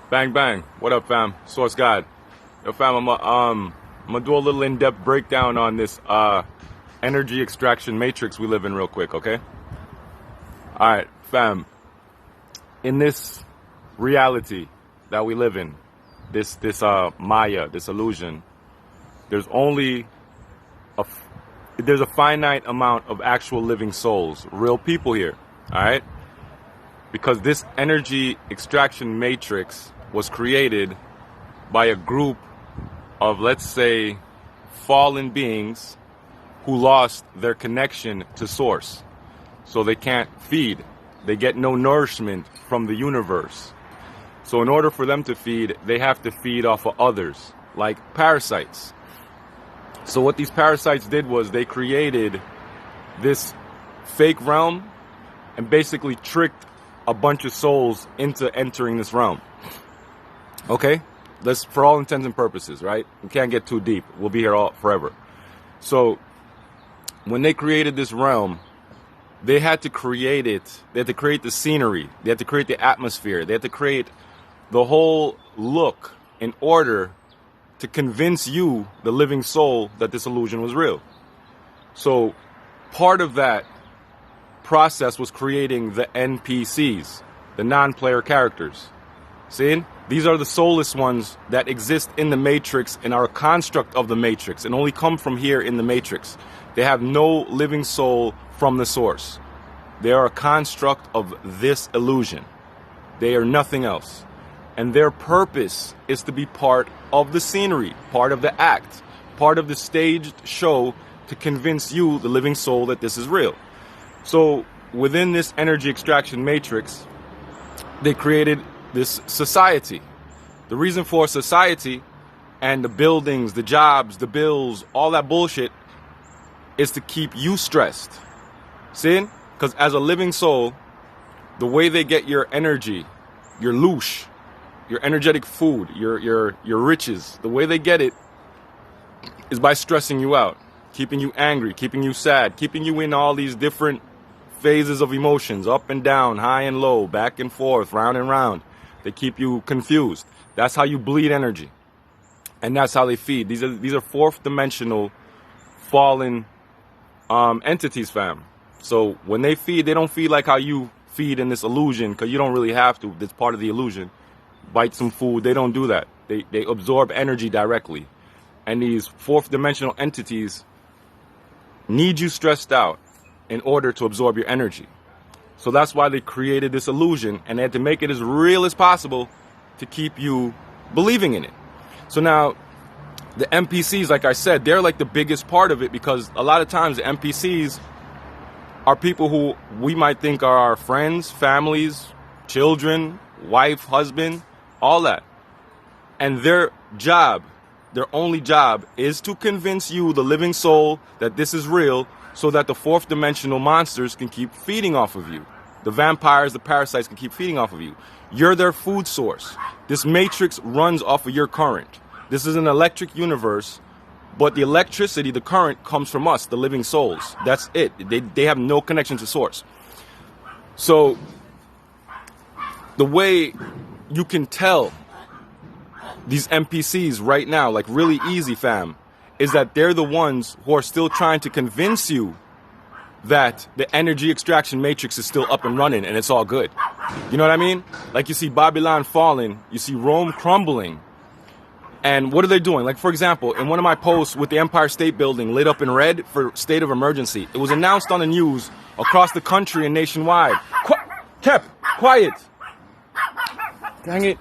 Bang bang. What up, fam? Source God. Yo, fam, I'm gonna do a little in-depth breakdown on this energy extraction matrix we live in real quick, okay? All right, fam. In this reality that we live in, this Maya, this illusion, there's only there's a finite amount of actual living souls, real people here, all right? Because this energy extraction matrix was created by a group of, let's say, fallen beings who lost their connection to source. So they can't feed. They get no nourishment from the universe. So in order for them to feed, they have to feed off of others, like parasites. So what these parasites did was they created this fake realm and basically tricked a bunch of souls into entering this realm. Okay? Let's, for all intents and purposes, right? We can't get too deep. We'll be here all forever. So when they created this realm, they had to create it. They had to create the scenery. They had to create the atmosphere. They had to create the whole look in order to convince you, the living soul, that this illusion was real. So part of that process was creating the NPCs, the non-player characters. See? These are the soulless ones that exist in the Matrix and are a construct of the Matrix and only come from here in the Matrix. They have no living soul from the source. They are a construct of this illusion. They are nothing else. And their purpose is to be part of the scenery, part of the act, part of the staged show to convince you, the living soul, that this is real. So within this energy extraction matrix, they created this society. The reason for society and the buildings, the jobs, the bills, all that bullshit is to keep you stressed. See? Because as a living soul, the way they get your energy, your loosh, your energetic food, your riches, the way they get it is by stressing you out, keeping you angry, keeping you sad, keeping you in all these different phases of emotions, up and down, high and low, back and forth, round and round. They keep you confused. That's how you bleed energy. And that's how they feed. These are fourth dimensional fallen entities, fam. So when they feed, they don't feed like how you feed in this illusion, because you don't really have to. That's part of the illusion. Bite some food. They don't do that. They absorb energy directly. And these fourth dimensional entities need you stressed out in order to absorb your energy. So that's why they created this illusion, and they had to make it as real as possible to keep you believing in it. So now the NPCs, like I said, they're like the biggest part of it, because a lot of times the NPCs are people who we might think are our friends, families, children, wife, husband, all that. And their job, their only job, is to convince you, the living soul, that this is real, so that the fourth dimensional monsters can keep feeding off of you. The vampires, the parasites can keep feeding off of you. You're their food source. This matrix runs off of your current. This is an electric universe, but the electricity, the current, comes from us, the living souls. That's it. They have no connection to source. So the way you can tell these NPCs right now, like really easy, fam, is that they're the ones who are still trying to convince you that the energy extraction matrix is still up and running and it's all good. You know what I mean? Like you see Babylon falling, you see Rome crumbling. And what are they doing? Like, for example, in one of my posts with the Empire State Building lit up in red for state of emergency, it was announced on the news across the country and nationwide. Kep, quiet. Dang it.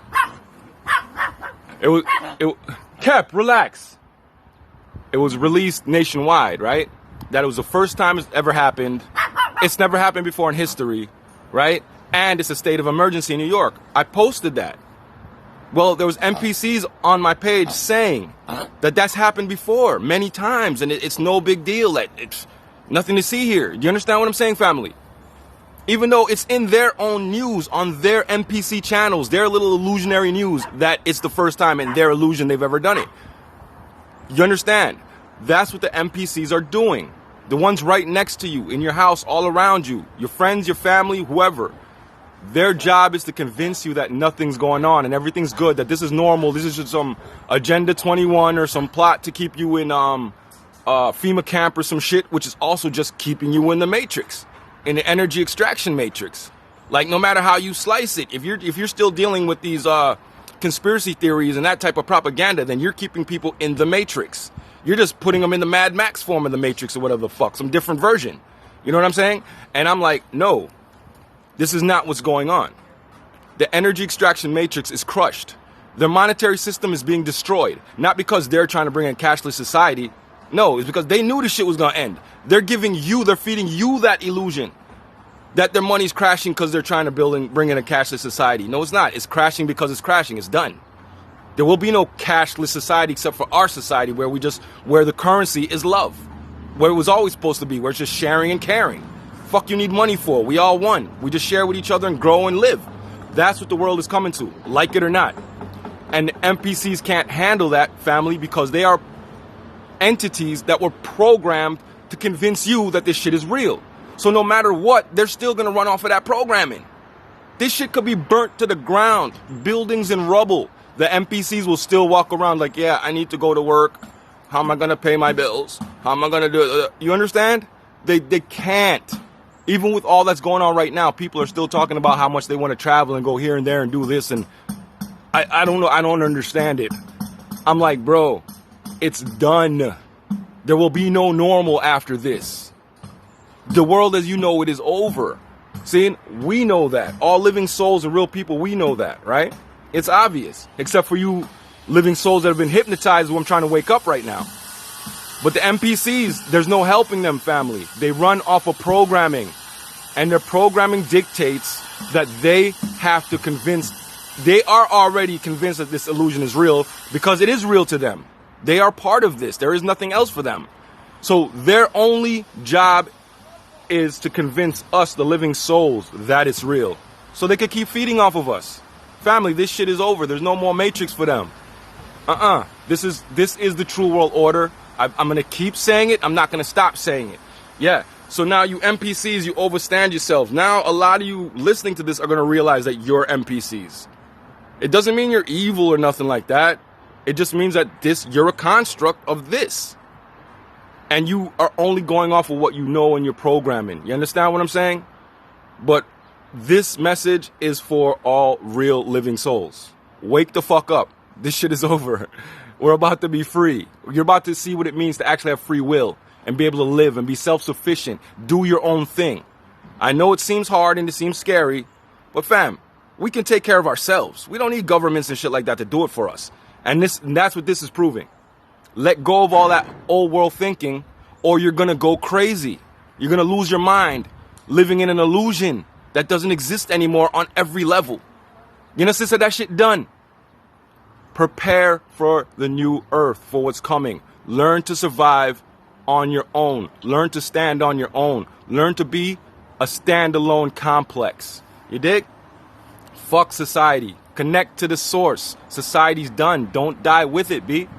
Kep, relax. It was released nationwide, right? That it was the first time it's ever happened. It's never happened before in history, right? And it's a state of emergency in New York. I posted that. Well, there was NPCs on my page saying that that's happened before many times, and it's no big deal. That it's nothing to see here. Do you understand what I'm saying, family? Even though it's in their own news, on their NPC channels, their little illusionary news, that it's the first time in their illusion they've ever done it. You understand? That's what the NPCs are doing. The ones right next to you, in your house, all around you, your friends, your family, whoever. Their job is to convince you that nothing's going on and everything's good, that this is normal, this is just some Agenda 21 or some plot to keep you in FEMA camp or some shit, which is also just keeping you in the matrix, in the energy extraction matrix. Like, no matter how you slice it, if you're still dealing with these conspiracy theories and that type of propaganda, then you're keeping people in the matrix. You're just putting them in the Mad Max form of the matrix or whatever the fuck, some different version. You know what I'm saying? And I'm like, no, this is not what's going on. The energy extraction matrix is crushed. Their monetary system is being destroyed. Not because they're trying to bring in cashless society. No, it's because they knew this shit was going to end. They're feeding you that illusion that their money's crashing because they're trying to bring in a cashless society. No, it's not. It's crashing because it's crashing. It's done. There will be no cashless society except for our society where the currency is love. Where it was always supposed to be, where it's just sharing and caring. Fuck you need money for? We all one. We just share with each other and grow and live. That's what the world is coming to, like it or not. And NPCs can't handle that, family, because they are entities that were programmed to convince you that this shit is real. So no matter what, they're still going to run off of that programming. This shit could be burnt to the ground, buildings in rubble. The NPCs will still walk around like, yeah, I need to go to work. How am I going to pay my bills? How am I going to do it? You understand? They can't. Even with all that's going on right now, people are still talking about how much they want to travel and go here and there and do this. And I don't know. I don't understand it. I'm like, bro, it's done. There will be no normal after this. The world as you know it is over. See, we know that. All living souls and real people, we know that, right? It's obvious. Except for you living souls that have been hypnotized who I'm trying to wake up right now. But the NPCs, there's no helping them, family. They run off of programming. And their programming dictates that they have to they are already convinced that this illusion is real because it is real to them. They are part of this. There is nothing else for them. So their only job is to convince us, the living souls, that it's real. So they could keep feeding off of us. Family, this shit is over. There's no more matrix for them. This is the true world order. I'm going to keep saying it. I'm not going to stop saying it. Yeah. So now you NPCs, you overstand yourselves. Now a lot of you listening to this are going to realize that you're NPCs. It doesn't mean you're evil or nothing like that. It just means that you're a construct of this. And you are only going off of what you know in your programming. You understand what I'm saying? But this message is for all real living souls. Wake the fuck up. This shit is over. We're about to be free. You're about to see what it means to actually have free will and be able to live and be self-sufficient. Do your own thing. I know it seems hard and it seems scary, but fam, we can take care of ourselves. We don't need governments and shit like that to do it for us. And that's what this is proving. Let go of all that old world thinking or you're going to go crazy. You're going to lose your mind living in an illusion that doesn't exist anymore on every level. You know, sister, that shit done. Prepare for the new earth, for what's coming. Learn to survive on your own. Learn to stand on your own. Learn to be a standalone complex. You dig? Fuck society. Connect to the source. Society's done. Don't die with it, B.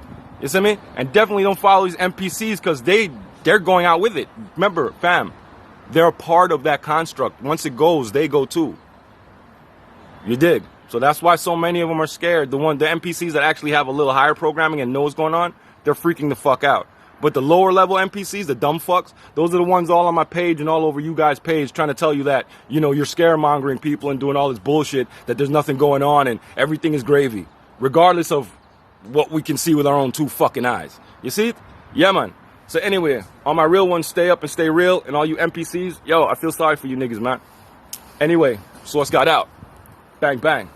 You see me? And definitely don't follow these NPCs because they're going out with it. Remember, fam, they're a part of that construct. Once it goes, they go too. You dig? So that's why so many of them are scared. The NPCs that actually have a little higher programming and know what's going on, they're freaking the fuck out. But the lower level NPCs, the dumb fucks, those are the ones all on my page and all over you guys' page trying to tell you that, you know, you're scaremongering people and doing all this bullshit, that there's nothing going on and everything is gravy. Regardless of what we can see with our own two fucking eyes. You see it? Yeah, man. So anyway, all my real ones, stay up and stay real. And all you NPCs, yo, I feel sorry for you niggas, man. Anyway, Source got out. Bang, bang.